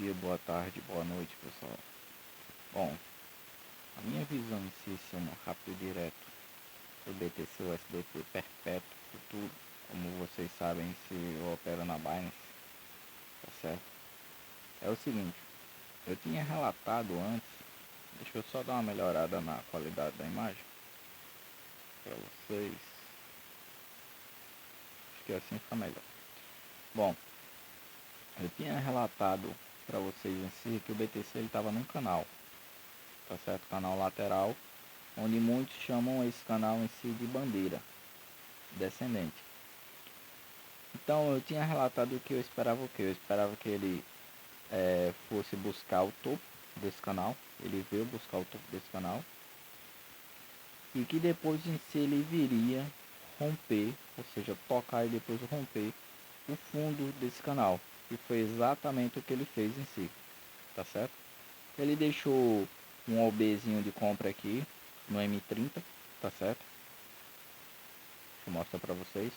dia, boa tarde, boa noite, pessoal. Bom, a minha visão em si, sendo rápido e direto, do BTC USDT perpétuo futuro, como vocês sabem, se eu opero na Binance, tá certo? É o seguinte, eu tinha relatado antes, deixa eu só dar uma melhorada na qualidade da imagem, para vocês, acho que assim fica melhor. Bom, eu tinha relatado para vocês em si que o BTC ele estava num canal, tá certo? Canal lateral, onde muitos chamam esse canal em si de bandeira descendente. Então eu tinha relatado que eu esperava o que? Eu esperava que ele fosse buscar o topo desse canal, ele veio buscar o topo desse canal, e que depois em si ele viria romper, ou seja, tocar e depois romper o fundo desse canal, e foi exatamente o que ele fez em si, tá certo? Ele deixou um OBzinho de compra aqui no M30, tá certo? Deixa eu mostrar pra vocês.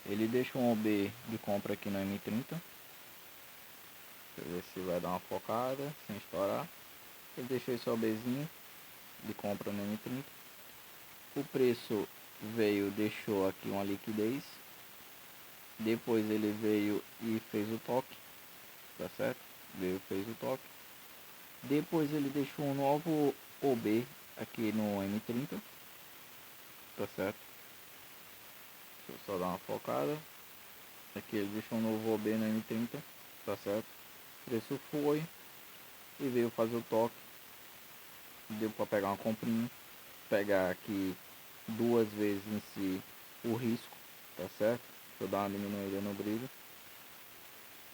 Ele deixou um OB de compra aqui no M30. Deixa eu ver se vai dar uma focada sem estourar. Ele deixou esse OBzinho de compra no M30. O preço veio, deixou aqui uma liquidez. Depois ele veio e fez o toque, tá certo? Veio e fez o toque. Depois ele deixou um novo OB aqui no M30, tá certo? Deixa eu só dar uma focada. Aqui ele deixou um novo OB no M30, tá certo? O preço foi e veio fazer o toque. Deu para pegar uma comprinha, pegar aqui duas vezes em si o risco, tá certo? Deixa eu dar uma diminuída no brilho.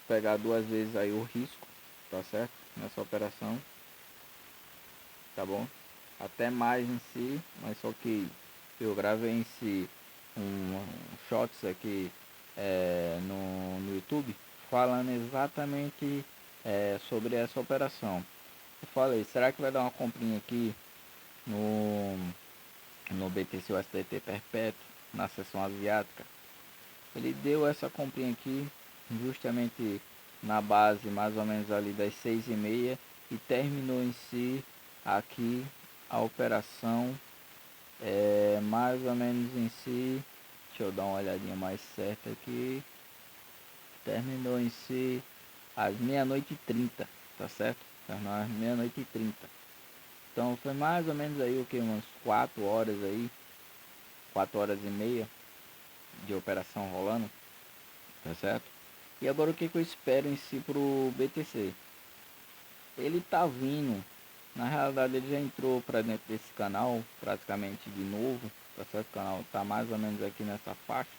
Pegar duas vezes aí o risco, tá certo? Nessa operação, tá bom? Até mais em si, mas só que eu gravei em si um shots aqui no YouTube falando exatamente sobre essa operação. Eu falei, será que vai dar uma comprinha aqui no BTC USDT perpétuo, na seção asiática? Ele deu essa comprinha aqui justamente na base mais ou menos ali das 6h30 e terminou em si aqui a operação mais ou menos em si, deixa eu dar uma olhadinha mais certa aqui, terminou em si às 00h30, tá certo? Terminou às 00h30. Então foi mais ou menos aí o que, umas 4 horas aí, 4h30 de operação rolando, tá certo? E agora o que eu espero em si pro BTC? Ele tá vindo, na realidade ele já entrou para dentro desse canal praticamente de novo, tá certo? O canal tá mais ou menos aqui nessa faixa,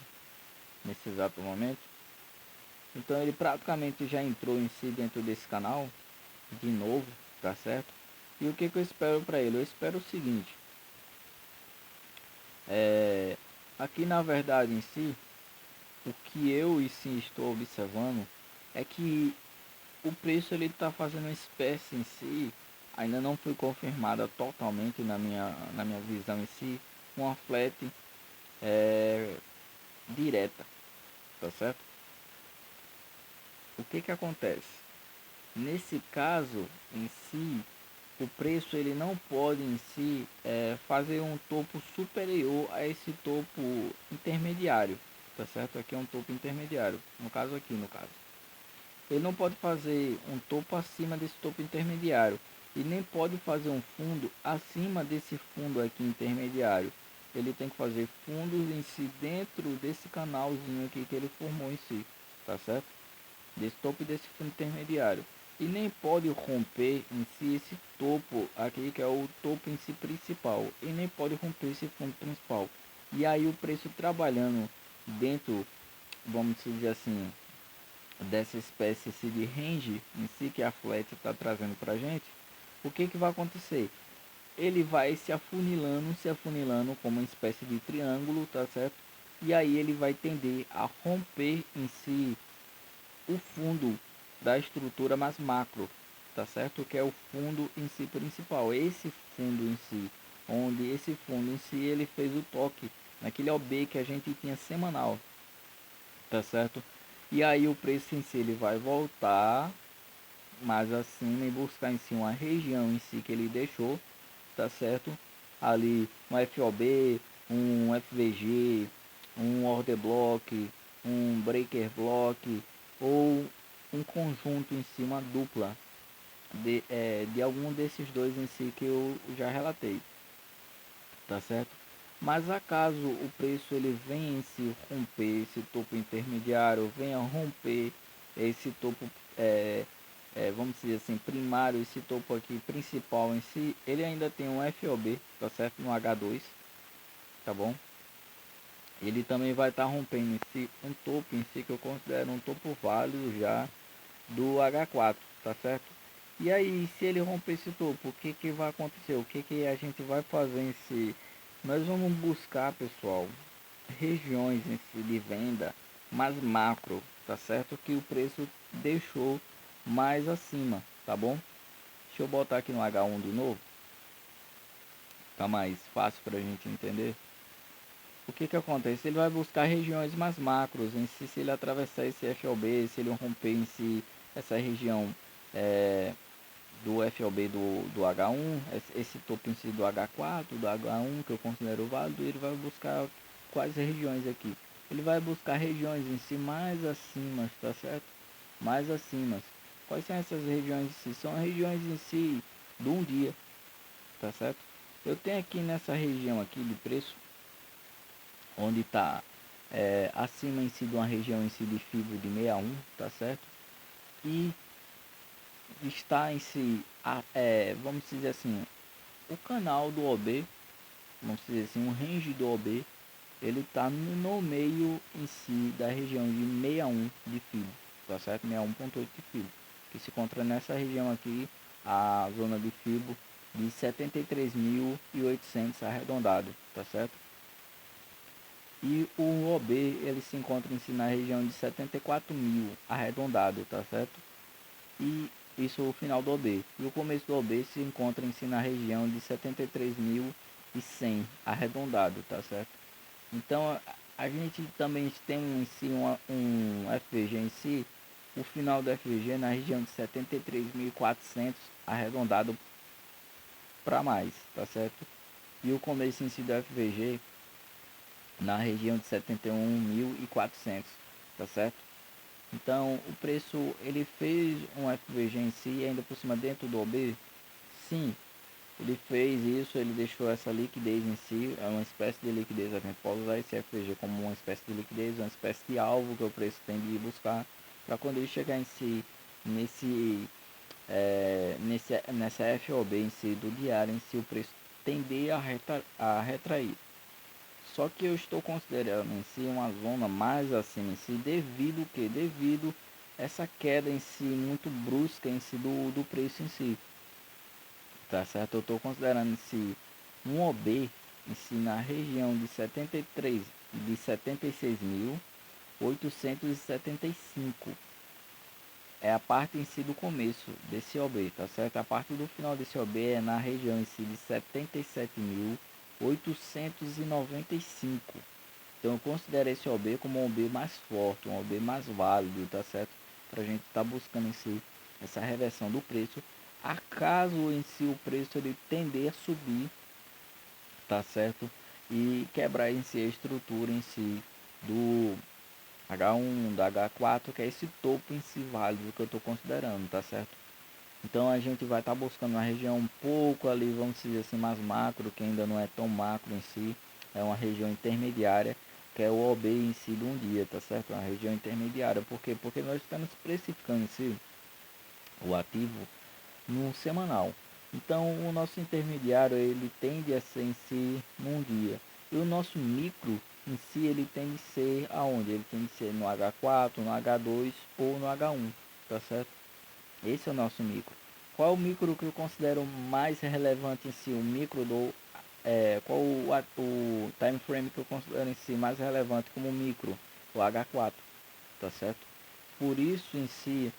nesse exato momento. Então ele praticamente já entrou em si dentro desse canal de novo, tá certo? E o que eu espero para ele? Eu espero o seguinte, aqui na verdade em si, o que eu e sim estou observando é que o preço ele está fazendo uma espécie em si, ainda não foi confirmada totalmente na minha visão em si, uma flat direta, tá certo? O que acontece? Nesse caso em si, o preço ele não pode em si fazer um topo superior a esse topo intermediário, tá certo? Aqui é um topo intermediário, no caso aqui, no caso. Ele não pode fazer um topo acima desse topo intermediário e nem pode fazer um fundo acima desse fundo aqui intermediário. Ele tem que fazer fundos em si dentro desse canalzinho aqui que ele formou em si, tá certo? Desse topo e desse fundo intermediário. E nem pode romper em si esse topo aqui que é o topo em si principal. E nem pode romper esse fundo principal. E aí o preço trabalhando dentro, vamos dizer assim, dessa espécie de range em si que a Flat está trazendo para a gente, o que vai acontecer? Ele vai se afunilando como uma espécie de triângulo, tá certo? E aí ele vai tender a romper em si o fundo da estrutura mais macro, tá certo? Que é o fundo em si principal, esse fundo em si, onde esse fundo em si ele fez o toque naquele OB que a gente tinha semanal, tá certo? E aí o preço em si ele vai voltar mais acima e buscar em si uma região em si que ele deixou, tá certo? Ali um FOB, um FVG, um order block, um breaker block ou um conjunto em si, uma dupla de algum desses dois em si que eu já relatei, tá certo? Mas acaso o preço ele venha em si romper esse topo intermediário, venha romper esse topo, vamos dizer assim, primário, esse topo aqui principal em si, ele ainda tem um FOB, tá certo? No H2, tá bom? Ele também vai estar rompendo esse, um topo em si que eu considero um topo válido já do H4, tá certo? E aí, se ele romper esse topo, o que que vai acontecer? O que que a gente vai fazer em si? Nós vamos buscar, pessoal, regiões em si de venda mais macro, tá certo? Que o preço deixou mais acima, tá bom? Deixa eu botar aqui no H1 de novo, tá mais fácil para a gente entender. O que que acontece? Ele vai buscar regiões mais macros em si, se ele atravessar esse FOB, se ele romper em si essa região do FOB do H1, esse topo em si do H4, do H1 que eu considero válido, ele vai buscar quais regiões aqui? Ele vai buscar regiões em si mais acima, tá certo? Mais acima. Quais são essas regiões em si? São regiões em si do um dia, tá certo? Eu tenho aqui nessa região aqui de preço, onde está acima em si de uma região em si de FIBO de 61, tá certo? E está em si, vamos dizer assim, o canal do OB, vamos dizer assim, um range do OB, ele está no meio em si da região de 61 de FIBO, tá certo? 61,8 de FIBO, que se encontra nessa região aqui, a zona de FIBO de 73.800 arredondado, tá certo? E o OB ele se encontra em si na região de 74.000 arredondado, tá certo? E isso é o final do OB. E o começo do OB se encontra em si na região de 73.100 arredondado, tá certo? Então a gente também tem em si um FVG em si, o final do FVG na região de 73.400 arredondado para mais, tá certo? E o começo em si do FVG na região de 71.400, tá certo? Então o preço ele fez um FVG em si ainda por cima dentro do OB, sim, ele fez isso, ele deixou essa liquidez em si, é uma espécie de liquidez, a gente pode usar esse FVG como uma espécie de liquidez, uma espécie de alvo que o preço tem de buscar para quando ele chegar em si nessa FOB em si do diário em si o preço tender a retrair. Só que eu estou considerando em si uma zona mais acima em si, devido que devido essa queda em si muito brusca em si do preço em si, tá certo? Eu estou considerando em si um OB em si na região de 73 de 76.875 é a parte em si do começo desse OB, tá certo? A parte do final desse OB é na região em si de 77.895. Então eu considero esse OB como um OB mais forte, um OB mais válido, tá certo? Para a gente estar buscando em si essa reversão do preço. Acaso em si o preço ele tender a subir, tá certo? E quebrar em si a estrutura em si do H1, da H4, que é esse topo em si válido que eu estou considerando, tá certo? Então a gente vai estar buscando uma região um pouco ali, vamos dizer assim, mais macro, que ainda não é tão macro em si, é uma região intermediária, que é o OB em si de um dia, tá certo? Uma região intermediária, por quê? Porque nós estamos precificando em si o ativo no semanal. Então o nosso intermediário ele tende a ser em si num dia. E o nosso micro em si ele tende a ser aonde? Ele tende a ser no H4, no H2 ou no H1, tá certo? Esse é o nosso micro. Qual é o micro que eu considero mais relevante em si? O micro do qual o time frame que eu considero em si mais relevante como micro? O H4, tá certo? Por isso em si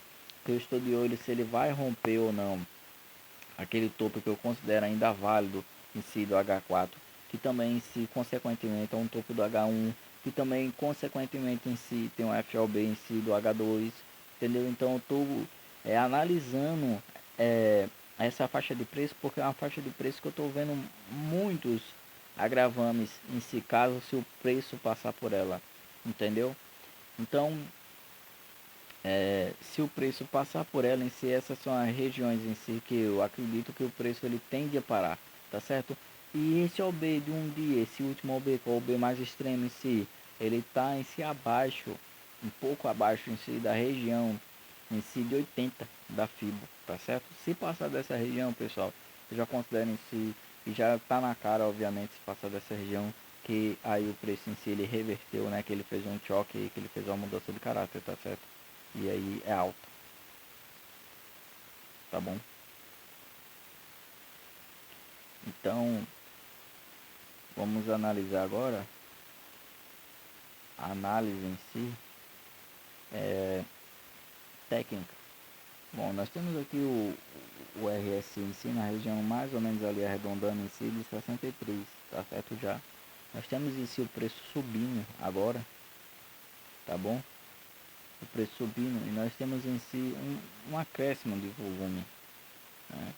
que eu estou de olho se ele vai romper ou não aquele topo que eu considero ainda válido em si do H4, que também em si consequentemente é um topo do H1 que também consequentemente em si tem um FOB em si do H2, entendeu? Então eu estou analisando essa faixa de preço, porque é uma faixa de preço que eu estou vendo muitos agravames em si, caso se o preço passar por ela, entendeu? Então, se o preço passar por ela em si, essas são as regiões em si que eu acredito que o preço ele tende a parar, tá certo? E esse OB de um dia, esse último OB, que é o OB mais extremo em si, ele está em si abaixo, um pouco abaixo em si da região em si de 80 da FIBO, tá certo? Se passar dessa região, pessoal, eu já considero em si, e já tá na cara, obviamente, se passar dessa região, que aí o preço em si ele reverteu, né? Que ele fez um choque, que ele fez uma mudança de caráter, tá certo? E aí é alto, tá bom? Então, vamos analisar agora a análise em si, técnica. Bom, nós temos aqui o RSI em si na região mais ou menos ali arredondando em si de 63, tá certo já? Nós temos em si o preço subindo agora, tá bom? O preço subindo e nós temos em si um acréscimo de volume, né?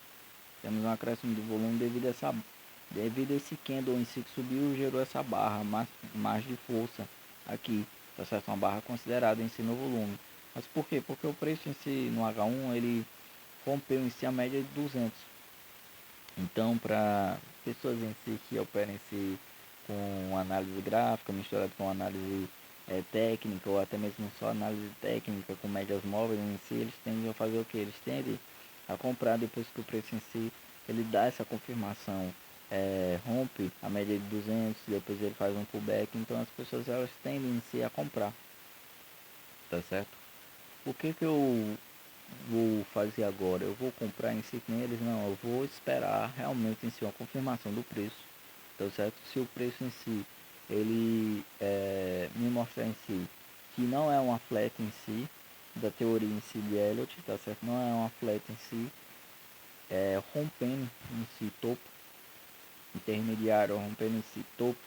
Temos um acréscimo de volume devido a esse candle em si que subiu, gerou essa barra mais de força aqui, tá certo? Uma barra considerada em si no volume. Mas por quê? Porque o preço em si no H1 ele rompeu em si a média de 200. Então, para pessoas em si que operam em si com análise gráfica misturado com análise técnica ou até mesmo só análise técnica com médias móveis em si, eles tendem a fazer o que? Eles tendem a comprar depois que o preço em si ele dá essa confirmação, rompe a média de 200, depois ele faz um pullback, então as pessoas elas tendem em si a comprar, tá certo? O que eu vou fazer agora? Eu vou comprar em si com eles? Não, eu vou esperar realmente em si uma confirmação do preço, tá certo? Se o preço em si ele me mostrar em si que não é uma flat em si, da teoria em si de Elliott, tá certo? Não é uma flat em si, rompendo em si topo, intermediário, rompendo em si topo,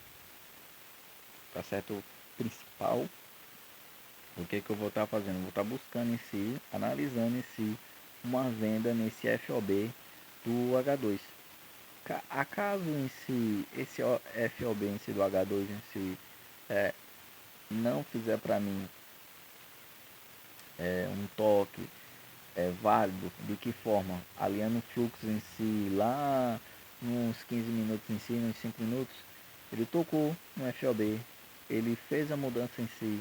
tá certo? Principal, o que eu vou estar fazendo? Vou estar buscando em si, analisando em si uma venda nesse FOB do H2. Acaso em si, esse FOB em si do H2 em si não fizer para mim um toque válido, de que forma? Alinhando o fluxo em si lá nos 15 minutos em si, nos 5 minutos, ele tocou no FOB, ele fez a mudança em si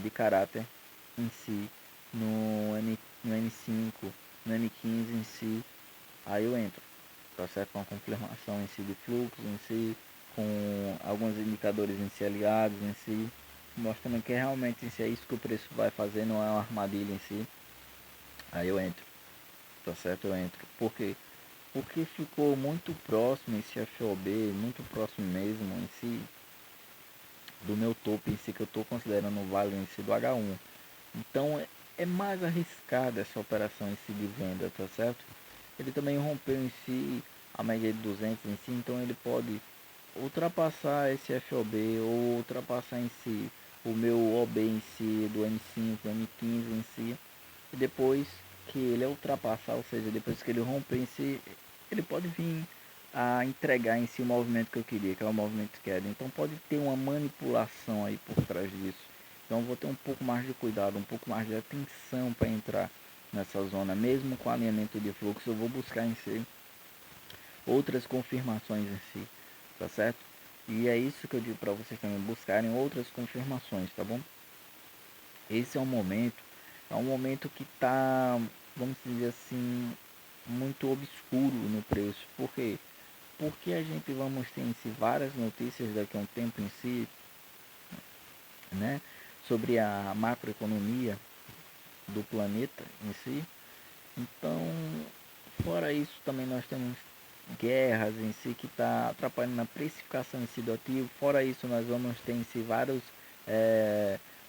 de caráter em si no M5, no M15 em si, aí eu entro, tá certo? Com a confirmação em si de fluxo em si, com alguns indicadores em si aliados em si, mostrando que realmente em si é isso que o preço vai fazer, não é uma armadilha em si, aí eu entro, tá certo? Eu entro, por quê? Porque ficou muito próximo esse FOB, muito próximo mesmo em si, do meu topo em si, que eu estou considerando o vale em si do H1. Então é mais arriscada essa operação em si de venda, tá certo? Ele também rompeu em si a média de 200 em si, então ele pode ultrapassar esse FOB ou ultrapassar em si o meu OB em si do M5, M15 em si, e depois que ele ultrapassar, ou seja, depois que ele romper em si, ele pode vir a entregar em si o movimento que eu queria, que é o movimento de queda. Então pode ter uma manipulação aí por trás disso. Então vou ter um pouco mais de cuidado, um pouco mais de atenção para entrar nessa zona, mesmo com alinhamento de fluxo, eu vou buscar em si outras confirmações em si, tá certo? E é isso que eu digo para vocês também, buscarem outras confirmações, tá bom? Esse é um momento que tá, vamos dizer assim, muito obscuro no preço. Por quê? Porque a gente vamos ter em si várias notícias daqui a um tempo em si, né, sobre a macroeconomia do planeta em si. Então, fora isso, também nós temos guerras em si que está atrapalhando na precificação em si do ativo. Fora isso, nós vamos ter em si vários,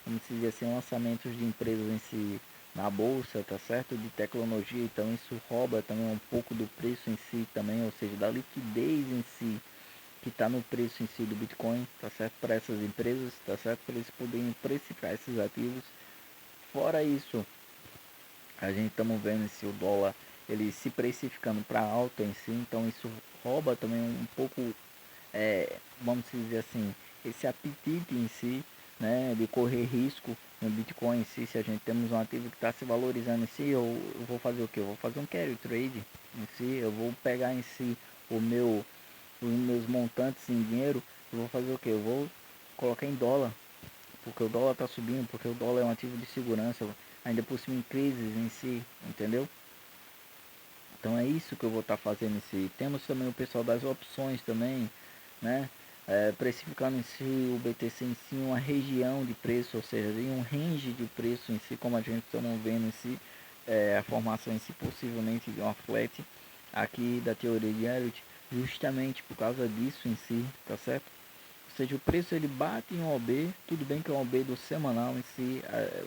vamos dizer assim, lançamentos de empresas em si na bolsa, tá certo? De tecnologia, então isso rouba também um pouco do preço em si também, ou seja, da liquidez em si que está no preço em si do Bitcoin, tá certo? Para essas empresas, tá certo? Para eles poderem precificar esses ativos. Fora isso, a gente estamos vendo se o dólar ele se precificando para alta em si, então isso rouba também um pouco, vamos dizer assim, esse apetite em si, né, de correr risco no Bitcoin em si. Se a gente temos um ativo que está se valorizando em si, eu vou fazer o que? Eu vou fazer um carry trade em si, eu vou pegar em si o meu, os meus montantes em dinheiro, eu vou fazer o que? Eu vou colocar em dólar, porque o dólar está subindo, porque o dólar é um ativo de segurança, ainda por cima em crises em si, entendeu? Então é isso que eu vou estar fazendo em si. Temos também o pessoal das opções também, né? Precificando em si o BTC em si uma região de preço, ou seja, em um range de preço em si, como a gente está vendo em si, a formação em si possivelmente de uma flat aqui da teoria de Elliott, justamente por causa disso em si, tá certo? Ou seja, o preço ele bate em um OB, tudo bem que é um OB do semanal em si,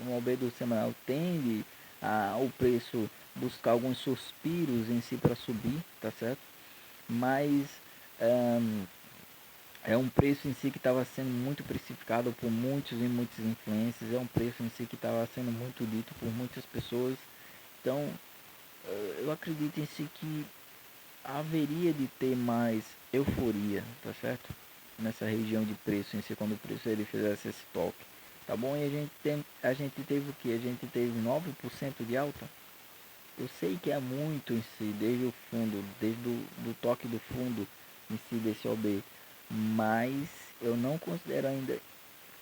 um OB do semanal tende o preço buscar alguns suspiros em si para subir, tá certo? Mas é um preço em si que estava sendo muito precificado por muitos e muitos influencers, é um preço em si que estava sendo muito dito por muitas pessoas. Então, eu acredito em si que haveria de ter mais euforia, tá certo? Nessa região de preço em si, quando o preço ele fizesse esse toque, tá bom? E a gente teve o que? A gente teve 9% de alta. Eu sei que é muito em si, desde o fundo, desde do toque do fundo em si desse OB, mas eu não considero ainda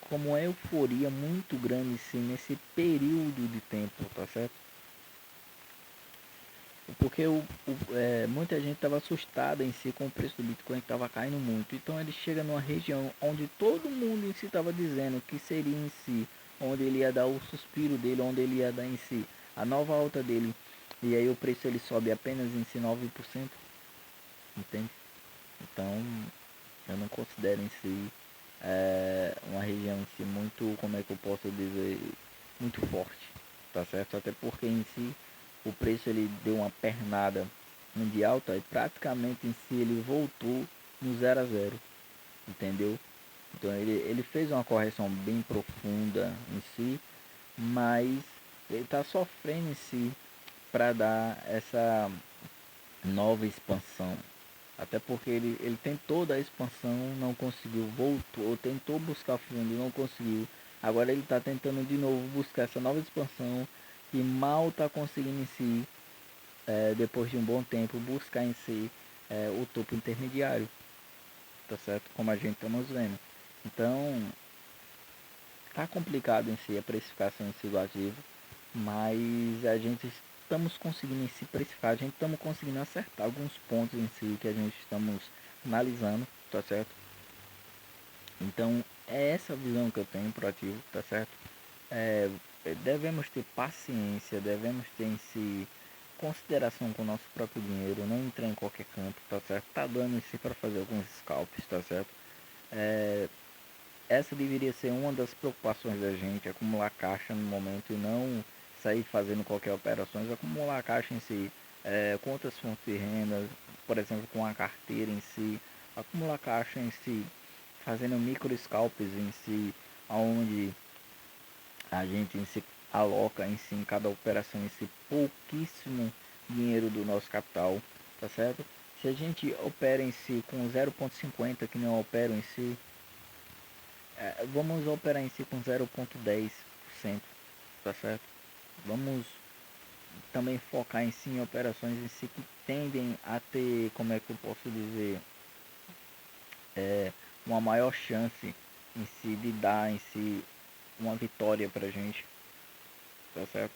como uma euforia muito grande em si nesse período de tempo, tá certo? Porque muita gente estava assustada em si com o preço do Bitcoin que estava caindo muito. Então ele chega numa região onde todo mundo em si estava dizendo que seria em si, onde ele ia dar o suspiro dele, onde ele ia dar em si a nova alta dele. E aí o preço ele sobe apenas em si 9%, entende? Então eu não considero em si uma região em si muito, como é que eu posso dizer, muito forte, tá certo? Até porque em si o preço ele deu uma pernada de alta e praticamente em si ele voltou no 0 a 0, entendeu? Então ele fez uma correção bem profunda em si, mas ele está sofrendo em si para dar essa nova expansão. Até porque ele tentou dar expansão, não conseguiu, voltou, tentou buscar fundo, não conseguiu. Agora ele está tentando de novo buscar essa nova expansão e mal está conseguindo em si, depois de um bom tempo, buscar em si o topo intermediário, tá certo? Como a gente estamos vendo. Então, tá complicado em si a precificação em si do ativo, mas a gente estamos conseguindo em si precificar, a gente estamos conseguindo acertar alguns pontos em si que a gente estamos analisando, tá certo? Então, é essa visão que eu tenho pro ativo, tá certo? É, devemos ter paciência, devemos ter em si consideração com o nosso próprio dinheiro, não entrar em qualquer campo, tá certo? Tá dando em si para fazer alguns scalps, tá certo? Essa deveria ser uma das preocupações da gente, acumular caixa no momento e não sair fazendo qualquer operações, acumular caixa em si, com outras fontes de renda, por exemplo, com a carteira em si, acumular caixa em si, fazendo micro scalps em si, onde a gente em si aloca em si em cada operação em si pouquíssimo dinheiro do nosso capital, tá certo? Se a gente opera em si com 0,50 que não opera em si, vamos operar em si com 0,10%, tá certo? Vamos também focar em si em operações em si que tendem a ter, como é que eu posso dizer, uma maior chance em si de dar em si uma vitória pra gente, tá certo?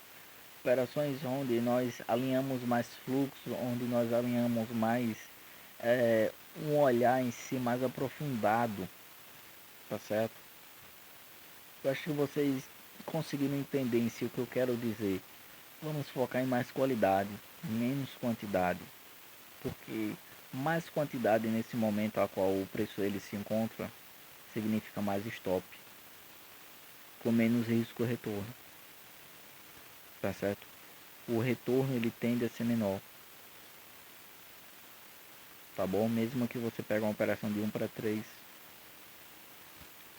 Operações onde nós alinhamos mais fluxo, onde nós alinhamos mais um olhar em si mais aprofundado, tá certo? Eu acho que vocês conseguiram entender em si o que eu quero dizer. Vamos focar em mais qualidade, menos quantidade, porque mais quantidade nesse momento a qual o preço ele se encontra significa mais stop, com menos risco retorno, tá certo? O retorno ele tende a ser menor. tá bom? Mesmo que você pegue uma operação de 1 para 3,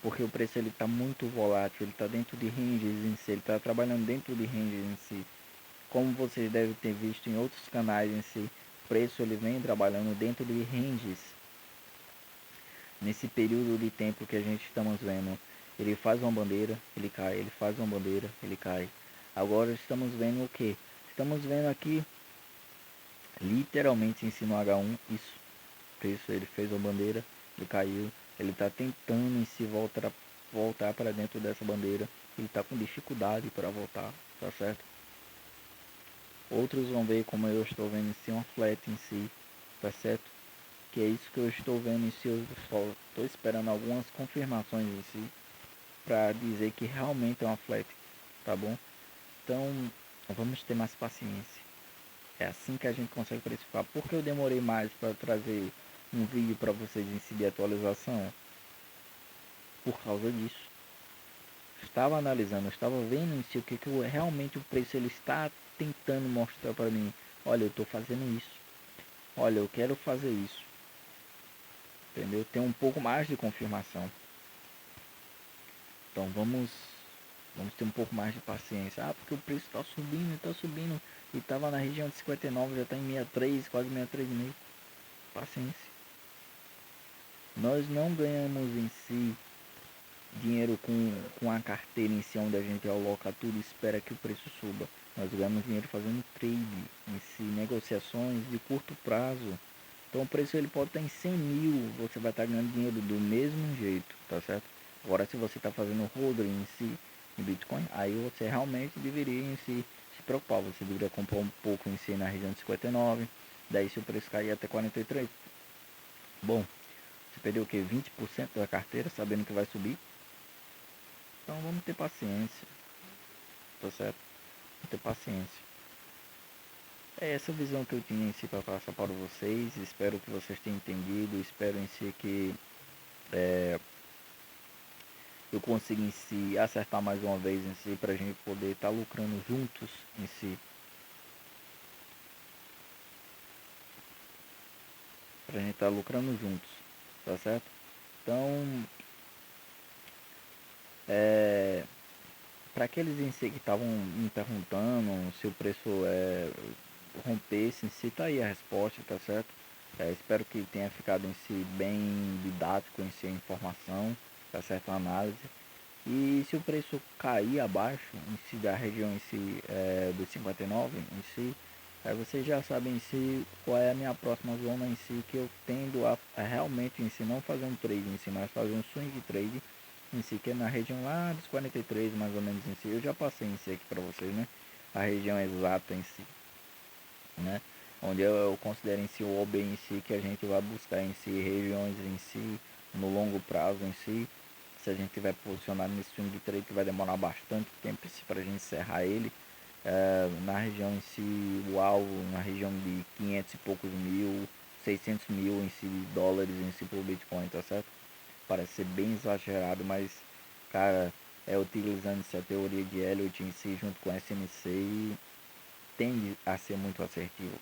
porque o preço ele está muito volátil, ele está dentro de ranges em si, ele está trabalhando dentro de ranges em si. Como vocês devem ter visto em outros canais em si, o preço ele vem trabalhando dentro de ranges. Nesse período de tempo que a gente estamos vendo, ele faz uma bandeira, ele cai, ele faz uma bandeira, ele cai. Agora estamos vendo o que? Estamos vendo aqui, literalmente em cima no H1, isso. Preço, ele fez uma bandeira, ele caiu, ele está tentando em si voltar para dentro dessa bandeira, ele está com dificuldade para voltar, tá certo? Outros vão ver como eu estou vendo em si uma flat em si, tá certo? Que é isso que eu estou vendo em si, eu só estou esperando algumas confirmações em si para dizer que realmente é uma flat, tá bom? Então vamos ter mais paciência. É assim que a gente consegue precificar. Por que eu demorei mais para trazer um vídeo para vocês em si de atualização? Por causa disso. Estava analisando, estava vendo em si o que realmente o preço ele está tentando mostrar para mim. Olha, eu estou fazendo isso. Olha, eu quero fazer isso. Entendeu? Tem um pouco mais de confirmação. Então vamos ter um pouco mais de paciência. Ah, porque o preço está subindo. E estava na região de 59, já está em 63, quase 63,5. Paciência. Nós não ganhamos em si dinheiro com a carteira em si, onde a gente aloca tudo e espera que o preço suba. Nós ganhamos dinheiro fazendo trade em si, negociações de curto prazo. Então o preço ele pode estar em 100 mil, você vai estar ganhando dinheiro do mesmo jeito, tá certo? Agora se você está fazendo hodl em si, em Bitcoin, aí você realmente deveria em si se preocupar. Você deveria comprar um pouco em si na região de 59, daí se o preço cair até 43. Bom, você perdeu o que? 20% da carteira sabendo que vai subir? Então vamos ter paciência, tá certo? Vamos ter paciência. É essa visão que eu tinha em si para passar para vocês. Espero que vocês tenham entendido. Espero em si que eu consiga em si acertar mais uma vez em si para a gente poder estar lucrando juntos em si. Pra gente estar lucrando juntos, tá certo? Então, para aqueles em si que estavam me perguntando se o preço rompesse em si, tá aí a resposta, tá certo? Espero que tenha ficado em si bem didático em si a informação, tá certo? A análise. E se o preço cair abaixo em si da região em si dos 59 em si, aí vocês já sabem em si qual é a minha próxima zona em si, que eu tendo a realmente em si não fazer um trade em si, mas fazer um swing trade em si, que é na região lá dos 43 mais ou menos em si. Eu já passei em si aqui para vocês, né? A região exata em si, né? Onde eu considero em si o OB em si, que a gente vai buscar em si regiões em si, no longo prazo em si. Se a gente tiver posicionado nesse swing trade, que vai demorar bastante tempo para a gente encerrar ele, na região em si, o alvo na região de 500 e poucos mil, 600 mil em si, dólares em si por Bitcoin, tá certo? Parece ser bem exagerado, mas, cara, utilizando essa teoria de Elliott em si, junto com SNC, tende a ser muito assertivo.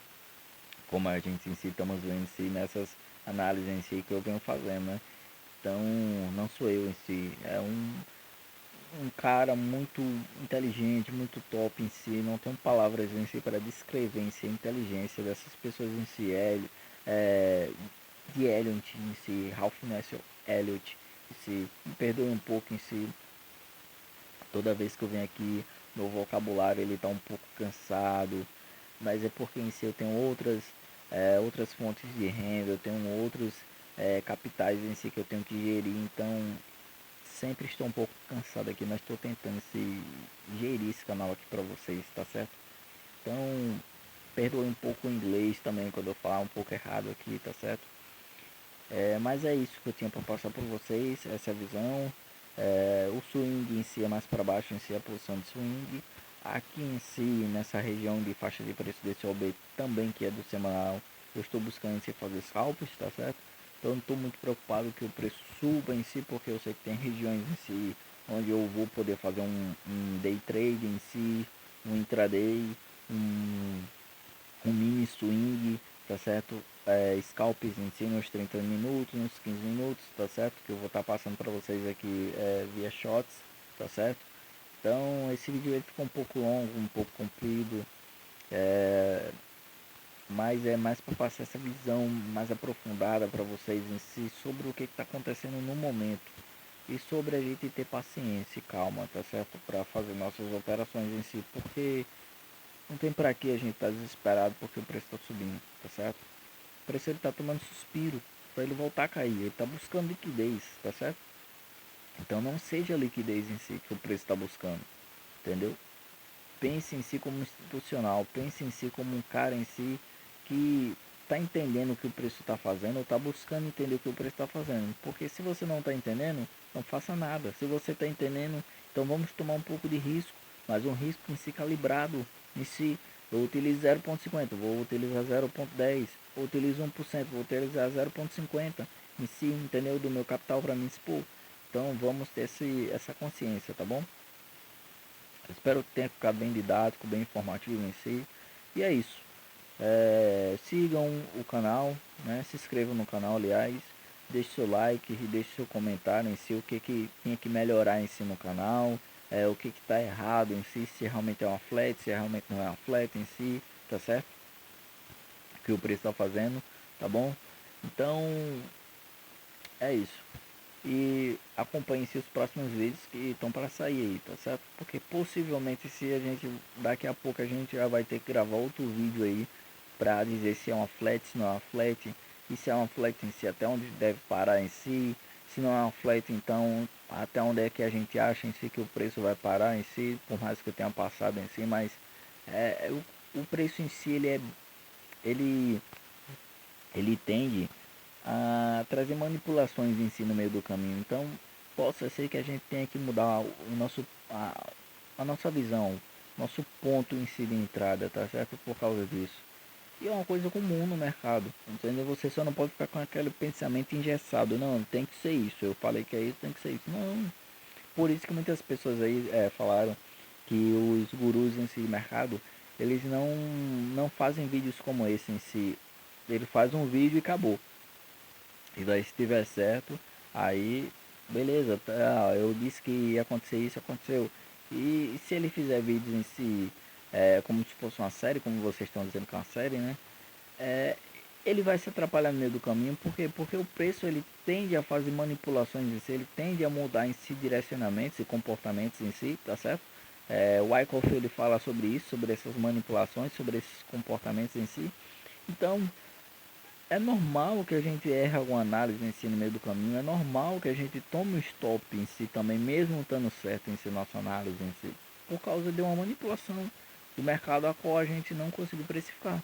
Como a gente em si estamos vendo em si nessas análises em si que eu venho fazendo, né? Então, não sou eu em si, é um cara muito inteligente, muito top em si, não tenho palavras em si para descrever em si a inteligência dessas pessoas em si, de Elliot em si, Ralph Nassar Elliot em si, me perdoe um pouco em si, toda vez que eu venho aqui, meu vocabulário ele está um pouco cansado, mas é porque em si eu tenho outras fontes de renda, eu tenho outros capitais em si que eu tenho que gerir, então sempre estou um pouco cansado aqui, mas estou tentando gerir esse canal aqui para vocês, tá certo? Então, perdoe um pouco o inglês também quando eu falar um pouco errado aqui, tá certo? Mas é isso que eu tinha para passar por vocês, essa é a visão. O swing em si é mais para baixo, em si é a posição de swing. Aqui em si, nessa região de faixa de preço desse OB também, que é do semanal, eu estou buscando em si fazer scalps, tá certo? Então não estou muito preocupado que o preço suba em si, porque eu sei que tem regiões em si onde eu vou poder fazer um day trade em si, um intraday, um mini swing, tá certo? scalps em si nos 30 minutos, nos 15 minutos, tá certo? Que eu vou estar passando para vocês aqui via shots, tá certo? Então esse vídeo ele ficou um pouco longo, um pouco comprido, mas é mais para passar essa visão mais aprofundada para vocês em si sobre o que está acontecendo no momento e sobre a gente ter paciência e calma, tá certo? Para fazer nossas operações em si, porque não tem para que a gente tá desesperado porque o preço está subindo, tá certo? O preço ele tá tomando suspiro para ele voltar a cair, ele tá buscando liquidez, tá certo? Então não seja a liquidez em si que o preço está buscando, entendeu? Pense em si como institucional, pense em si como um cara em si que está entendendo o que o preço está fazendo ou está buscando entender o que o preço está fazendo. Porque se você não está entendendo, não faça nada. Se você está entendendo, então vamos tomar um pouco de risco, mas um risco em si calibrado, em si. Eu utilizo 0,50, vou utilizar 0,10, eu utilizo 1%, vou utilizar 0,50 em si, entendeu? Do meu capital para me expor. Então vamos ter essa consciência, tá bom? Espero que tenha ficado bem didático, bem informativo em si. E é isso. Sigam o canal, né? Se inscrevam no canal, aliás. Deixe seu like e deixe seu comentário em si. O que tinha que melhorar em si no canal. O que está errado em si. Se realmente é uma flat, se realmente não é uma flat em si. Tá certo? O que o preço está fazendo. Tá bom? Então, é isso. E acompanhe os próximos vídeos que estão para sair aí, tá certo? Porque possivelmente se a gente daqui a pouco a gente já vai ter que gravar outro vídeo aí para dizer se é uma flat, se não é uma flat, e se é uma flat em si, até onde deve parar em si, se não é uma flat, então até onde é que a gente acha em si que o preço vai parar em si, por mais que eu tenha passado em si, mas o preço em si ele, ele tende a trazer manipulações em si no meio do caminho. Então, possa ser que a gente tenha que mudar a nossa visão, nosso ponto em si de entrada, tá certo? Por causa disso. E é uma coisa comum no mercado, entendeu? Você só não pode ficar com aquele pensamento engessado. Não, tem que ser isso. Eu falei que é isso, tem que ser isso. Não. Por isso que muitas pessoas aí falaram que os gurus em si de mercado, eles não fazem vídeos como esse em si. Ele faz um vídeo e acabou. E daí se tiver certo, aí beleza, tá, eu disse que ia acontecer isso, aconteceu. E se ele fizer vídeos em si, como se fosse uma série, como vocês estão dizendo que é uma série, né? É, ele vai se atrapalhar no meio do caminho, porque o preço ele tende a fazer manipulações em si, ele tende a mudar em si direcionamentos e comportamentos em si, tá certo? O Wyckoff ele fala sobre isso, sobre essas manipulações, sobre esses comportamentos em si. Então, é normal que a gente erre alguma análise em si no meio do caminho, é normal que a gente tome um stop em si também, mesmo estando certo em si nossa análise em si, por causa de uma manipulação do mercado a qual a gente não conseguiu precificar.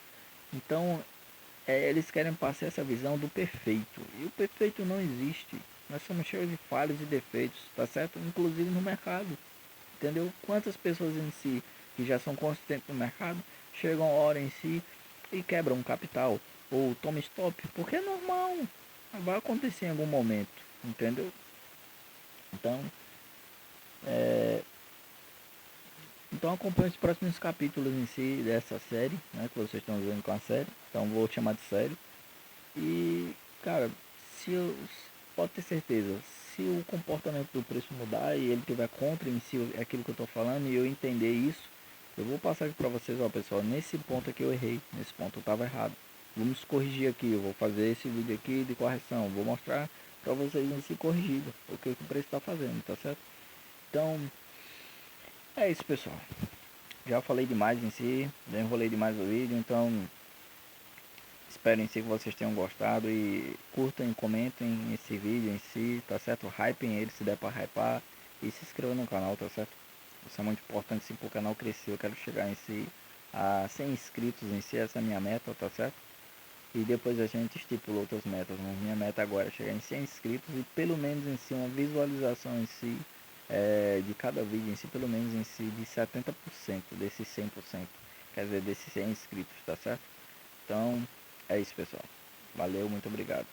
Então, eles querem passar essa visão do perfeito, e o perfeito não existe. Nós somos cheios de falhas e defeitos, tá certo? Inclusive no mercado, entendeu? Quantas pessoas em si que já são consistentes no mercado chegam a hora em si e quebram um capital ou tomam stop, porque é normal, vai acontecer em algum momento, entendeu? Então, é, então acompanhe os próximos capítulos em si dessa série, né, que vocês estão vendo com a série. Então vou chamar de série. E cara, se eu, pode ter certeza, se o comportamento do preço mudar e ele tiver contra em si aquilo que eu estou falando e eu entender isso, eu vou passar aqui para vocês, ó pessoal, nesse ponto aqui eu errei, nesse ponto eu estava errado. Vamos corrigir aqui, eu vou fazer esse vídeo aqui de correção, vou mostrar para vocês em si corrigido o que o preço está fazendo, tá certo? Então, é isso pessoal. Já falei demais em si, já enrolei demais o vídeo, então espero em si que vocês tenham gostado e curtam e comentem esse vídeo em si, tá certo? Hypem ele se der pra hypar e se inscrevam no canal, tá certo? Isso é muito importante sim pro canal crescer, eu quero chegar em si a 100 inscritos em si, essa é a minha meta, tá certo? E depois a gente estipula outras metas, mas minha meta agora é chegar em 100 inscritos e pelo menos em si uma visualização em si de cada vídeo em si, pelo menos em si de 70% desses 100%, quer dizer, desses 100 inscritos, tá certo? Então, é isso pessoal. Valeu, muito obrigado.